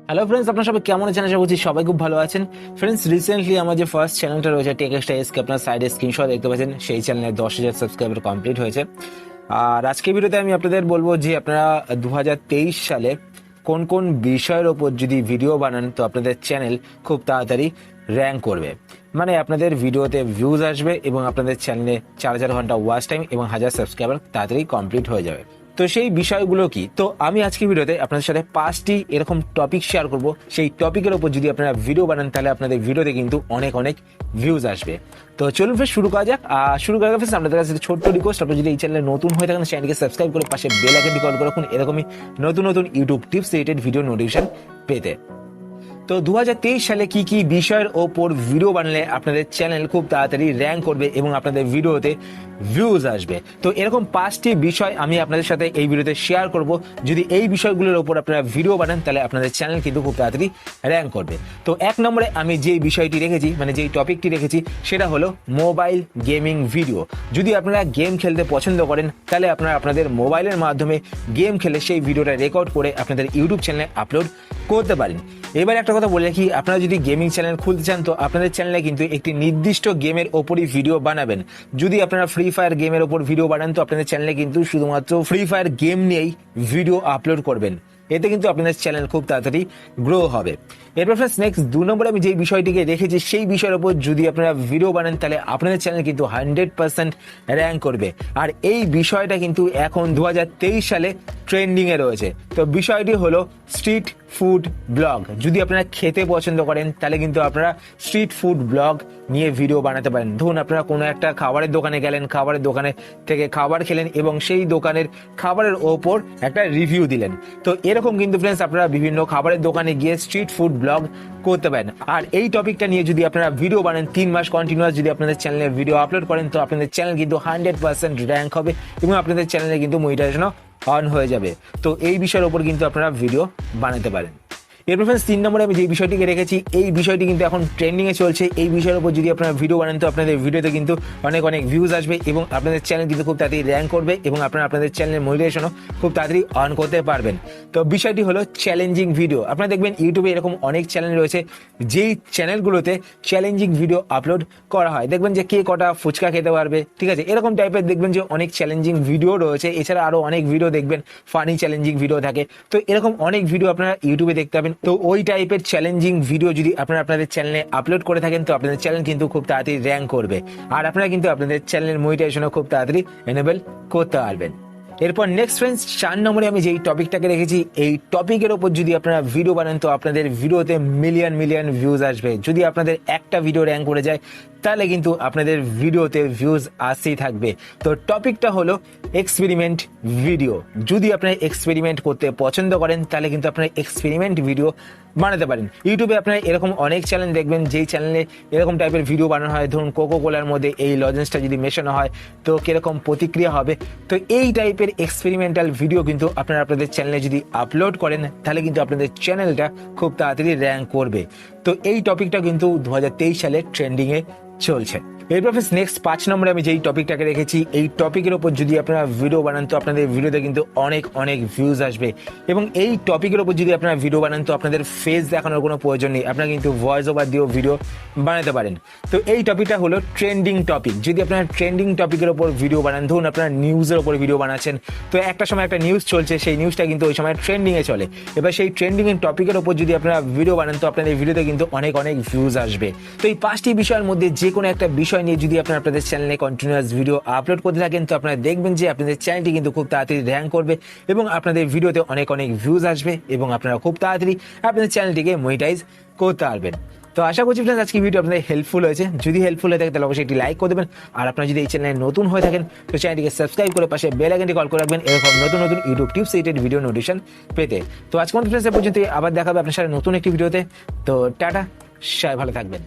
Hello friends, আপনারা সবাই কেমন আছেন? আশা করছি সবাই খুব ভালো আছেন। ফ্রেন্ডস, রিসেন্টলি আমার যে ফার্স্ট চ্যানেলটা রয়েছে টেক এক্সট্রা এসকে, আপনার সাইডে স্ক্রিনশট দেখতে পাচ্ছেন, সেই চ্যানেলে 10,000 সাবস্ক্রাইবার কমপ্লিট হয়েছে। আর আজকের ভিডিওতে আমি আপনাদের বলবো যে আপনারা 2023 সালে কোন কোন বিষয়ের ওপর যদি ভিডিও বানান তো আপনাদের চ্যানেল খুব তাড়াতাড়ি র্যাঙ্ক করবে, মানে আপনাদের ভিডিওতে ভিউজ আসবে এবং আপনাদের চ্যানেলে 4,000 ঘন্টা ওয়াচ টাইম এবং 1,000 সাবস্ক্রাইবার তাড়াতাড়ি কমপ্লিট হয়ে যাবে। তো সেই বিষয়গুলো কি, তো আমি আজকে ভিডিওতে আপনাদের সাথে 5টি এরকম টপিক শেয়ার করব। সেই টপিকের উপর যদি আপনারা ভিডিও বানান তাহলে আপনাদের ভিডিওতে কিন্তু অনেক অনেক ভিউজ আসবে। তো চলুন ফের শুরু করা যাক। শুরু করার আগে আপনাদের কাছে ছোট্ট রিকোয়েস্ট, আপনি যদি এই চ্যানেলে নতুন হয়ে থাকেন চ্যানেলকে সাবস্ক্রাইব করে পাশে বেল আইকনটি কল করে রাখুন এরকমই নতুন নতুন YouTube tips related video notification পেতে। তো 2023 সালে কি কি বিষয়ের ওপর ভিডিও বানালে আপনাদের চ্যানেল খুব তাড়াতাড়ি র্যাঙ্ক করবে এবং আপনাদের ভিডিওতে ভিউজ আসবে, তো এরকম 5টি বিষয় আমি আপনাদের সাথে এই ভিডিওতে শেয়ার করব। যদি এই বিষয়গুলোর ওপর আপনারা ভিডিও বানান তাহলে আপনাদের চ্যানেল কিন্তু খুব তাড়াতাড়ি র্যাঙ্ক করবে। তো 1 নম্বরে আমি যেই বিষয়টি রেখেছি, মানে যেই টপিকটি রেখেছি, সেটা হলো মোবাইল গেমিং ভিডিও। যদি আপনারা গেম খেলতে পছন্দ করেন তাহলে আপনারা আপনাদের মোবাইলের মাধ্যমে গেম খেলে সেই ভিডিওটা রেকর্ড করে আপনাদের ইউটিউব চ্যানেলে আপলোড করতে পারেন। এবার একটা কথা বলে রাখি, আপনারা যদি গেমিং চ্যানেল খুলতে চান তো আপনাদের চ্যানেলে কিন্তু একটি নির্দিষ্ট গেমের ওপরই ভিডিও বানাবেন। যদি আপনারা ফ্রি ফায়ার গেমের ওপর ভিডিও বানান তো আপনাদের চ্যানেলে কিন্তু শুধুমাত্র ফ্রি ফায়ার গেম নিয়েই ভিডিও আপলোড করবেন, এতে কিন্তু আপনাদের চ্যানেল খুব তাড়াতাড়ি গ্রো হবে। এরপর ফ্রেন্ডস, নেক্সট 2 নম্বরে আমি যেই বিষয়টিকে রেখেছি সেই বিষয়ের উপর যদি আপনারা ভিডিও বানান তাহলে আপনাদের চ্যানেল কিন্তু 100% র্যাঙ্ক করবে। আর এই বিষয়টা কিন্তু এখন 2023 সালে ট্রেন্ডিং এ রয়েছে। তো বিষয়টি হলো স্ট্রিট ফুড ব্লগ। যদি আপনারা খেতে পছন্দ করেন তাহলে কিন্তু আপনারা স্ট্রিট ফুড ব্লগ নিয়ে ভিডিও বানাতে পারেন। ধরুন আপনারা কোনো একটা খাবারের দোকানে গেলেন, খাবারের দোকানে থেকে খাবার খেলেন এবং সেই দোকানের খাবারের ওপর একটা রিভিউ দিলেন। তো এরকম কিন্তু ফ্রেন্ডস আপনারা বিভিন্ন খাবারের দোকানে গিয়ে স্ট্রিট ফুড ব্লগ করতে পারেন। আর এই টপিকটা নিয়ে যদি আপনারা ভিডিও বানান 3 মাস কন্টিনিউয়াস যদি আপনাদের চ্যানেলে ভিডিও আপলোড করেন তো আপনাদের চ্যানেল কিন্তু 100% র্যাঙ্ক হবে এবং আপনাদের চ্যানেলে কিন্তু মনিটাইজেশনও অন হয়ে যাবে। তো এই বিষয়ের উপর কিন্তু আপনারা ভিডিও বানাতে পারেন। এরপর ফ্রেন্ডস 3 নম্বরে আমি যে বিষয়টিকে রেখেছি, এই বিষয়টি কিন্তু এখন ট্রেন্ডিং এ চলছে। এই বিষয়ের উপর যদি আপনারা ভিডিও বানান তো আপনাদের ভিডিওতে কিন্তু অনেক অনেক ভিউজ আসবে এবং আপনাদের চ্যানেল কিন্তু খুব তাড়াতাড়ি র্যাঙ্ক করবে এবং আপনারা আপনাদের চ্যানেলের মনিটাইজেশনও খুব তাড়াতাড়ি অন করতে পারবেন। তো বিষয়টি হলো চ্যালেঞ্জিং ভিডিও। আপনারা দেখবেন ইউটিউবে এরকম অনেক চ্যানেল রয়েছে যেই চ্যানেলগুলোতে চ্যালেঞ্জিং ভিডিও আপলোড করা হয়। দেখবেন যে কে কটা ফুচকা খেতে পারবে, ঠিক আছে, এরকম টাইপের দেখবেন যে অনেক চ্যালেঞ্জিং ভিডিও রয়েছে। এছাড়া আরো অনেক ভিডিও দেখবেন ফানি চ্যালেঞ্জিং ভিডিও থাকে। তো এরকম অনেক ভিডিও আপনারা ইউটিউবে দেখতে পাবেন। তো ওই টাইপের চ্যালেঞ্জিং ভিডিও যদি আপনারা আপনাদের চ্যানেলে আপলোড করে থাকেন তো আপনাদের চ্যানেল কিন্তু খুব তাড়াতাড়ি র্যাঙ্ক করবে আর আপনারা কিন্তু আপনাদের চ্যানেলের মনিটাইজেশনও খুব তাড়াতাড়ি এনেবল করতে পারবেন। এরপর নেক্সট ফ্রেন্ডস 4 নম্বরে আমি যেই টপিকটাকে রেখেছি, এই টপিকের ওপর যদি আপনারা ভিডিও বানান তো আপনাদের ভিডিওতে মিলিয়ন মিলিয়ন ভিউজ আসবে। যদি আপনাদের একটা ভিডিও র্যাঙ্ক করে যায় তাহলে কিন্তু আপনাদের ভিডিওতে ভিউজ আসতেই থাকবে। তো টপিকটা হলো এক্সপেরিমেন্ট ভিডিও। যদি আপনারা এক্সপেরিমেন্ট করতে পছন্দ করেন তাহলে কিন্তু আপনারা এক্সপেরিমেন্ট ভিডিও বানাতে পারেন। ইউটিউবে আপনারা এরকম অনেক চ্যানেল দেখবেন যেই চ্যানেলে এরকম টাইপের ভিডিও বানানো হয়। ধরুন কোকো কোলার মধ্যে এই লজেন্সটা যদি মেশানো হয় তো কিরকম প্রতিক্রিয়া হবে। তো এই টাইপের এক্সপেরিমেন্টাল ভিডিও কিন্তু আপনারা আপনাদের চ্যানেলে যদি আপলোড করেন তাহলে কিন্তু আপনাদের চ্যানেলটা খুব তাড়াতাড়ি র্যাঙ্ক করবে। তো এই টপিকটা কিন্তু 2023 সালে ট্রেন্ডিং এ চলছে। এরপর নেক্সট 5 নম্বরে আমি যেই টপিকটাকে রেখেছি, এই টপিকের ওপর যদি আপনারা ভিডিও বানান তো আপনাদের ভিডিওতে কিন্তু অনেক অনেক ভিউজ আসবে এবং এই টপিকের ওপর যদি আপনারা ভিডিও বানান তো আপনাদের ফেস দেখানোর কোনো প্রয়োজন নেই, আপনারা কিন্তু ভয়েস ওভার দিয়েও ভিডিও বানাতে পারেন। তো এই টপিকটা হলো ট্রেন্ডিং টপিক। যদি আপনারা ট্রেন্ডিং টপিকের ওপর ভিডিও বানান, ধরুন আপনারা নিউজের ওপর ভিডিও বানাচ্ছেন, তো একটা সময় একটা নিউজ চলছে, সেই নিউজটা কিন্তু ওই সময় ট্রেন্ডিং এ চলে। এবার সেই ট্রেন্ডিং এর টপিকের ওপর যদি আপনারা ভিডিও বানান তো আপনাদের ভিডিওতে কিন্তু অনেক অনেক ভিউজ আসবে। তো এই 5টি বিষয়ের মধ্যে যে কোনো একটা বিষয় নিয়ে যদি আপনারা আপনাদের চ্যানেলে কন্টিনিউয়াস ভিডিও আপলোড করতে থাকেন তো আপনারা দেখবেন যে আপনাদের চ্যানেলটি কিন্তু খুব তাড়াতাড়ি র্যাঙ্ক করবে এবং আপনাদের ভিডিওতে অনেক অনেক ভিউজ আসবে এবং আপনারা খুব তাড়াতাড়ি আপনাদের চ্যানেলটিকে মনিটাইজ করতে পারবেন। তো আশা করছি ফ্রেন্ডস আজকে ভিডিও আপনাদের হেল্পফুল হয়েছে। যদি হেল্পফুল হয়ে থাকে তাহলে অবশ্যই একটি লাইক করে দেবেন আর আপনারা যদি এই চ্যানেলে নতুন হয়ে থাকেন তো চ্যানেলটিকে সাবস্ক্রাইব করে পাশে বেল আইকনটি কল করে রাখবেন এরকম নতুন নতুন YouTube tips related video notification পেতে। তো আজকে ফ্রেন্ডস এ পর্যন্ত আবার দেখা হবে আপনার সাথে নতুন একটি ভিডিওতে। তো টাটা, সবাই ভালো থাকবেন।